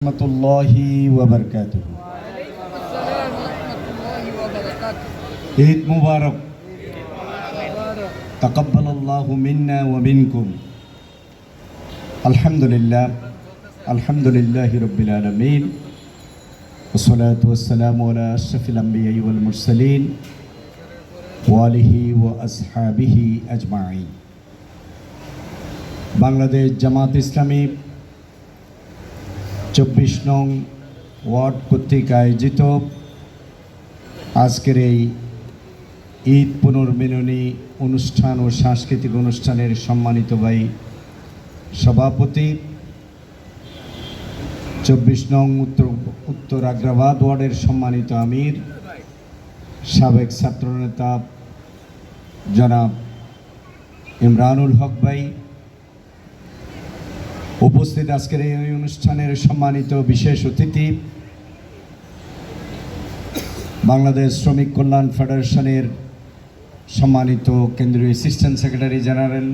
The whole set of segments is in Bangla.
রহমতুল্লাহি ওয়া বারাকাতুহু। ঈদ মুবারক। তাকাব্বালাল্লাহু মিন্না ওয়া মিনকুম। আলহামদুলিল্লাহি রাব্বিল আলামিন। ওয়াসসালাতু ওয়াসসালামু আলা আশরাফিল আমবিয়া ওয়াল মুরসালিন ওয়া আলিহি ওয়া আসহাবিহি আজমাইন। বাংলাদেশ জামাত ইসলামী 24 নং ওয়ার্ড কর্তৃক আয়োজিত আজকের এই ঈদ পুনর্মিলনী অনুষ্ঠান ও সাংস্কৃতিক অনুষ্ঠানের সম্মানিত ভাই সভাপতি, 24 নং উত্তর আগ্রাবাদ ওয়ার্ডের সম্মানিত আমির, সাবেক ছাত্রনেতা জনাব ইমরানুল হক ভাই, উপস্থিত আজকের এই অনুষ্ঠানের সম্মানিত বিশেষ অতিথি, বাংলাদেশ শ্রমিক কল্যাণ ফেডারেশনের সম্মানিত কেন্দ্রীয় অ্যাসিস্ট্যান্ট সেক্রেটারি জেনারেল,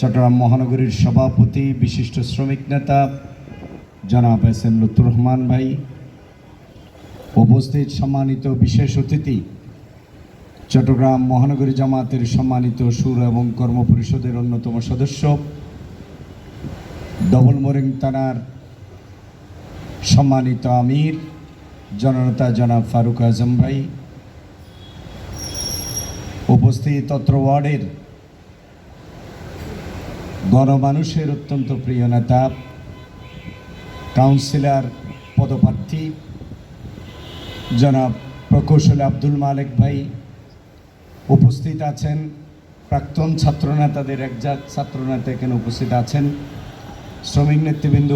চট্টগ্রাম মহানগরীর সভাপতি, বিশিষ্ট শ্রমিক নেতা জনাব এস.এম. লুৎফর রহমান ভাই, উপস্থিত সম্মানিত বিশেষ অতিথি, চট্টগ্রাম মহানগরী জামাতের সম্মানিত সুর এবং কর্ম পরিষদের অন্যতম সদস্য, ডবল মোরিং থানার সম্মানিত আমির জননেতা জনাব ফারুক আজম ভাই, উপস্থিত অত্র ওয়ার্ডের গণমানুষের অত্যন্ত প্রিয় নেতা, কাউন্সিলর পদপ্রার্থী জনাব প্রকৌশলী আব্দুল মালেক ভাই, উপস্থিত আছেন প্রাক্তন ছাত্রনেতাদের একজাত ছাত্রনেতা এখানে উপস্থিত আছেন, শ্রমিক নেতৃবৃন্দ।